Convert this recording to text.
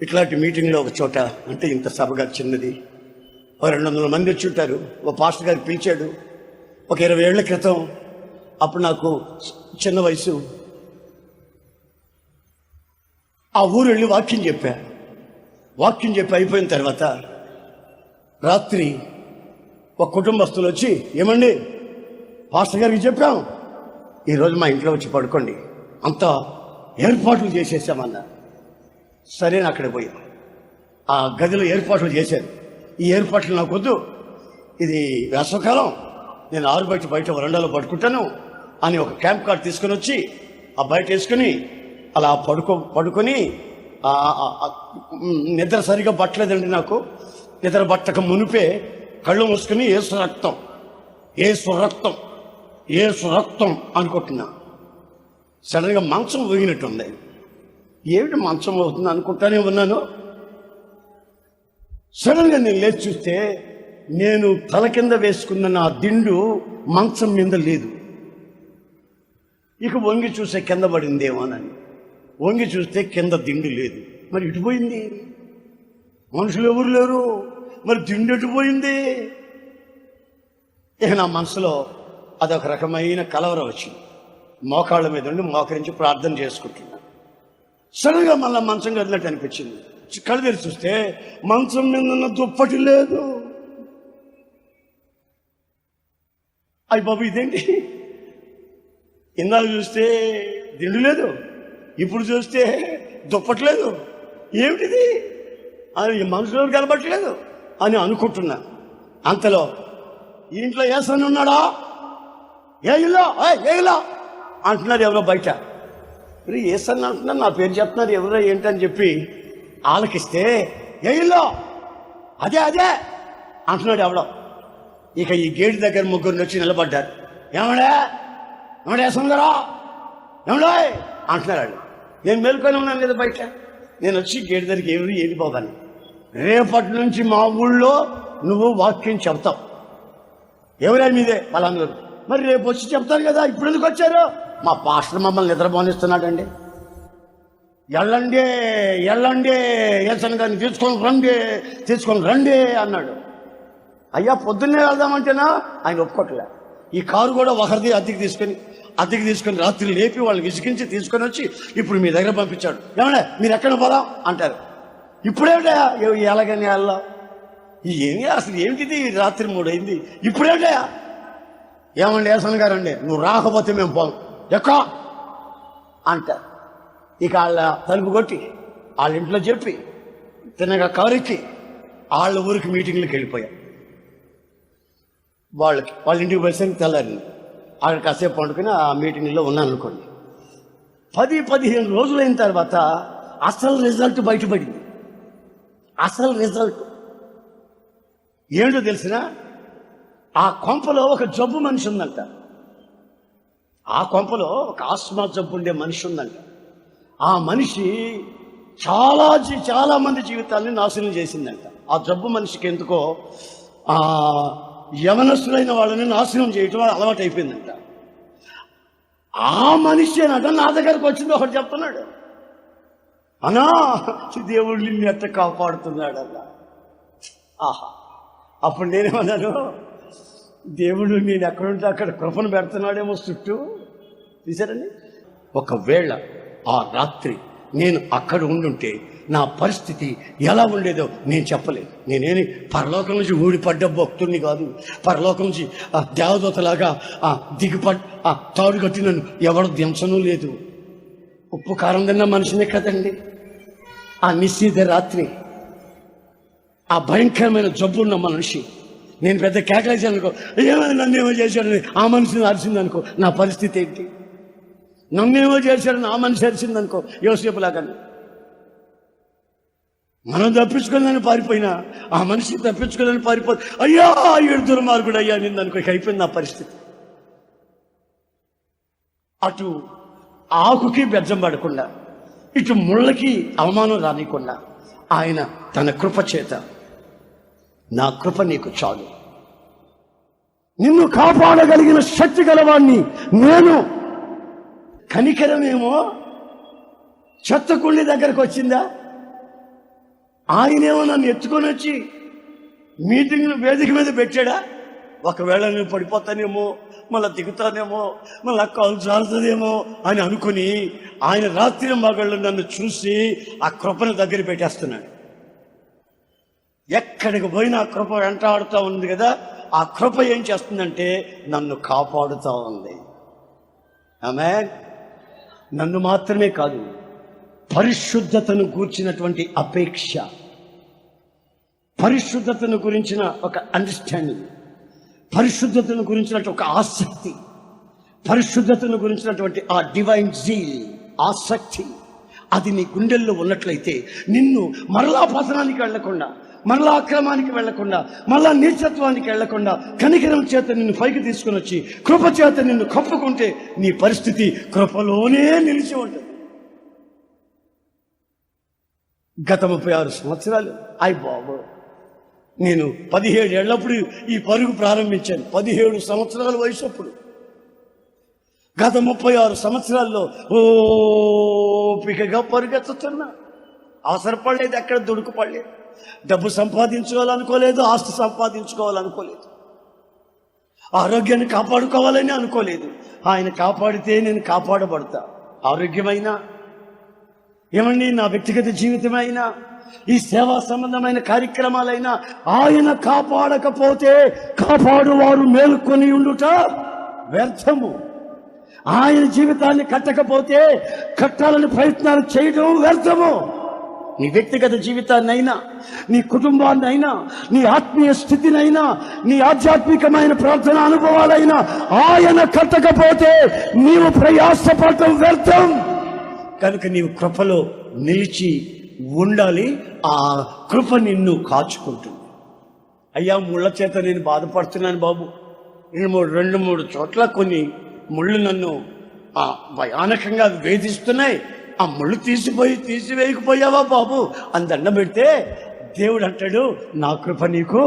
ఇట్లాంటి మీటింగ్లో ఒక చోట, అంటే ఇంత సభగా చిన్నది, 200 మంది వచ్చి ఉంటారు. ఓ పాస్టర్ గారికి పిలిచాడు. ఒక 20 ఏళ్ల క్రితం, అప్పుడు నాకు చిన్న వయసు. ఆ ఊరు వెళ్ళి వాక్యం చెప్పి అయిపోయిన తర్వాత రాత్రి ఒక కుటుంబస్తులు వచ్చి, ఏమండి పాస్టర్ గారికి చెప్పాం, ఈరోజు మా ఇంట్లో వచ్చి పడుకోండి, అంతా ఏర్పాట్లు చేసేసామన్నారు. సరే అక్కడ పోయి ఆ గదిలో ఏర్పాట్లు చేశారు. ఈ ఏర్పాట్లు నాకు వద్దు, ఇది వేసవకాలం, నేను ఆరు బయట వరండాలో పడుకుంటాను అని ఒక క్యాంప్ కార్డ్ తీసుకుని వచ్చి ఆ బయట వేసుకుని అలా పడుకొని నిద్ర సరిగా పట్టలేదండి. నాకు నిద్ర పట్టక మునిపే కళ్ళు మూసుకుని ఏసు రక్తం అనుకుంటున్నా. సడన్గా మంచం ఊగినట్టుంది. ఏమిటి మంచం అవుతుంది అనుకుంటానే ఉన్నాను. సడన్గా నేను లేచి చూస్తే నేను తల కింద వేసుకున్న నా దిండు మంచం మీద లేదు. ఇక వంగి చూస్తే కింద పడిందేమోనని వంగి చూస్తే కింద దిండు లేదు. మరి ఇటు పోయింది, మనుషులు ఎవరు లేరు, మరి దిండు ఎటు పోయింది? ఇక నా మనసులో అదొక రకమైన కలవరం వచ్చింది. మోకాళ్ళ మీద ఉండి మోకరించి ప్రార్థన చేసుకుంటున్నా. సడన్గా మళ్ళీ మంచం కదిలినట్టు అనిపించింది. కళ్ళు తెరిచి చూస్తే మంచం మీద ఉన్న దుప్పటి లేదు. అయ్య బాబు, ఇదేంటి? ఇందాక చూస్తే దిండు లేదు, ఇప్పుడు చూస్తే దుప్పట్లేదు, ఏమిటిది అని మనుషులు కనబట్టలేదు అని అనుకుంటున్నా. అంతలో ఇంట్లో ఏసని ఉన్నాడా, ఏ ఇల్లు అంటున్నారు ఎవరో బయట. మరి ఏసని అంటున్నారు, నా పేరు చెప్తున్నారు, ఎవరో ఏంటని చెప్పి ఆలకిస్తే, ఏ ఇల్లు, అదే అంటున్నాడు ఎవడో. ఇక ఈ గేటు దగ్గర ముగ్గురు వచ్చి నిలబడ్డారు. ఏమడే ఏసందరా ఏమడా అంటున్నారు. నేను మేలుకొని ఉన్నాను కదా బయట. నేను వచ్చి గేటు దగ్గరికి ఎవరు వెళ్ళిపోతాను. రేపటి నుంచి మా ఊళ్ళో నువ్వు వాక్యం చెప్తావు. ఎవరైనా మీదే వాళ్ళందరూ. మరి రేపు వచ్చి చెప్తాను కదా, ఇప్పుడు ఎందుకు వచ్చారు? మా పాస్టర్ మమ్మల్ని నిద్రపోనిస్తున్నాడండి. వెళ్ళండి ఏసన్ గారిని తీసుకొని రండి అన్నాడు. అయ్యా, పొద్దున్నే వెళ్దామంటేనా ఆయన ఒప్పుకోట్లే. ఈ కారు కూడా ఒకరిది అద్దెకి తీసుకొని రాత్రి లేపి వాళ్ళు విసిగించి తీసుకొని వచ్చి ఇప్పుడు మీ దగ్గర పంపించాడు. ఏమన్నా మీరు ఎక్కడ పోదాం అంటారు. ఇప్పుడేమిటా ఎలాగని వెళ్ళా, ఏమి అసలు ఏమిటిది, రాత్రి 3 అయింది, ఇప్పుడేమిటా? ఏమండి ఏసన్ గారు అండి, నువ్వు రాకపోతే మేము పోం ఎక్కో అంటారు. ఇక వాళ్ళ తలుపు కొట్టి వాళ్ళ ఇంట్లో చెప్పి తినగా కారెక్కి వాళ్ళ ఊరికి మీటింగ్లకు వెళ్ళిపోయా. వాళ్ళ ఇంటికి పోయేసరికి తెల్లారింది. అక్కడ కాసేపు పండుకొని ఆ మీటింగ్లో ఉన్నాను అనుకోండి. 10-15 రోజులు అయిన తర్వాత అసలు రిజల్ట్ బయటపడింది. అసలు రిజల్ట్ ఏంటో తెలిసిన, ఆ కొంపలో ఒక జబ్బు మనిషి ఉందంట. ఆ కొంపలో ఒక ఆస్మా జబ్బు ఉండే మనిషి ఉందంట. ఆ మనిషి చాలా మంది జీవితాన్ని నాశనం చేసిందంట. ఆ జబ్బు మనిషికి ఎందుకో యవనస్తులైన వాళ్ళని నాశనం చేయటం అలవాటు అయిపోయిందంట. ఆ మనిషి అనట నా దగ్గరకు వచ్చింది. ఒకటి చెప్తున్నాడు, అన్నా దేవుడు నిన్ను ఎట్ట కాపాడుతున్నాడు అన్న. ఆహా, అప్పుడు నేనేమన్నాను, దేవుడు నేను ఎక్కడుంటే అక్కడ కృపను పెడుతున్నాడేమో చుట్టూ. చూసారండి, ఒకవేళ ఆ రాత్రి నేను అక్కడ ఉండుంటే నా పరిస్థితి ఎలా ఉండేదో నేను చెప్పలేదు. నేనేమి పరలోకం నుంచి ఊడిపడ్డ భక్తుడిని కాదు. పరలోకం నుంచి దేవదూతలాగా తాడు కట్టి నన్ను ఎవరు దించను లేదు. ఉప్పు కారం తిన్న మనిషినే కదండి. ఆ నిశ్చిత రాత్రి ఆ భయంకరమైన జబ్బున్న మనిషి, నేను పెద్ద కేకలేసాను అనుకో, ఏమైనా నన్నేమో చేశాడని ఆ మనిషిని అరిచిందనుకో, నా పరిస్థితి ఏంటి? నన్నేమో చేశాడని ఆ మనిషి అరిచిందనుకో, యోసేపులాగా మనం తప్పించుకోలేదని పారిపోయినా ఆ మనిషి తప్పించుకోలేని పారిపోతే, అయ్యా ఏడు దుర్మార్గుడు అయ్యా నిందనుకో, అయిపోయింది నా పరిస్థితి. అటు ఆకుకి బెజ్జం పడకుండా, ఇటు ముళ్ళకి అవమానం రానికుండా ఆయన తన కృప చేత, నా కృప నీకు చాలు, నిన్ను కాపాడగలిగిన శక్తి గలవాణ్ణి నేను. కనికరమేమో చెత్త కుండి దగ్గరకు వచ్చిందా? ఆయనేమో నన్ను ఎత్తుకొని వచ్చి మీటింగ్ వేదిక మీద పెట్టాడా? ఒకవేళ నేను పడిపోతానేమో, మళ్ళీ దిగుతానేమో, మళ్ళీ కాలు జారుతుందేమో అని అనుకుని ఆయన రాత్రి మగళ్ళు నన్ను చూసి ఆ కృపను దగ్గర పెట్టేస్తున్నాడు. ఎక్కడికి పోయినా ఆ కృప వెంటాడుతూ ఉంది కదా. ఆ కృప ఏం చేస్తుందంటే నన్ను కాపాడుతూ ఉంది. ఆమేన్. నన్ను మాత్రమే కాదు, పరిశుద్ధతను గూర్చినటువంటి అపేక్ష, పరిశుద్ధతను గురించిన ఒక అండర్స్టాండింగ్, పరిశుద్ధతను గురించినటువంటి ఒక ఆసక్తి, పరిశుద్ధతను గురించినటువంటి ఆ డివైన్ జీల్, ఆసక్తి, అది నీ గుండెల్లో ఉన్నట్లయితే నిన్ను మరలా పతనానికి వెళ్లకుండా, మరలా అక్రమానికి వెళ్లకుండా, మరలా నీచత్వానికి వెళ్లకుండా కనికరం చేత నిన్ను పైకి తీసుకుని వచ్చి కృప చేత నిన్ను కప్పుకుంటే నీ పరిస్థితి కృపలోనే నిలిచి ఉంటుంది. గత 36 సంవత్సరాలు అయ్ బాబు, నేను 17 ఏళ్ళప్పుడు ఈ పరుగు ప్రారంభించాను. 17 సంవత్సరాల వయసు అప్పుడు. గత 36 సంవత్సరాల్లో ఓపికగా పరుగెత్తుతున్నా. అవసరపడలేదు, ఎక్కడ దొడుకుపడలేదు. డబ్బు సంపాదించుకోవాలనుకోలేదు, ఆస్తి సంపాదించుకోవాలనుకోలేదు, ఆరోగ్యాన్ని కాపాడుకోవాలని అనుకోలేదు. ఆయన కాపాడితే నేను కాపాడబడతా. ఆరోగ్యమైనా, ఏమండి, నా వ్యక్తిగత జీవితమైనా, ఈ సేవా సంబంధమైన కార్యక్రమాలైనా ఆయన కాపాడకపోతే కాపాడువారు మేలుకొని ఉండుట వ్యర్థము. ఆయన జీవితాన్ని కట్టకపోతే కట్టాలని ప్రయత్నాలు చేయడం వ్యర్థము. నీ వ్యక్తిగత జీవితాన్నైనా, నీ కుటుంబాన్నైనా, నీ ఆత్మీయ స్థితినైనా, నీ ఆధ్యాత్మికమైన ప్రార్థన అనుభవాలైనా ఆయన కట్టకపోతే నీవు ప్రయాసపడటం వ్యర్థం. కనుక నీవు కృపలో నిలిచి ఉండాలి. ఆ కృప నిన్ను కాచుకుంటుంది. అయ్యా, ముళ్ళ చేత నేను బాధపడుతున్నాను బాబు. 2-3 చోట్ల కొన్ని ముళ్ళు నన్ను భయానకంగా వేధిస్తున్నాయి. ఆ ముళ్ళు తీసివేయకపోయావా బాబు అని దండం పెడితే దేవుడు అంటాడు, నా కృప నీకు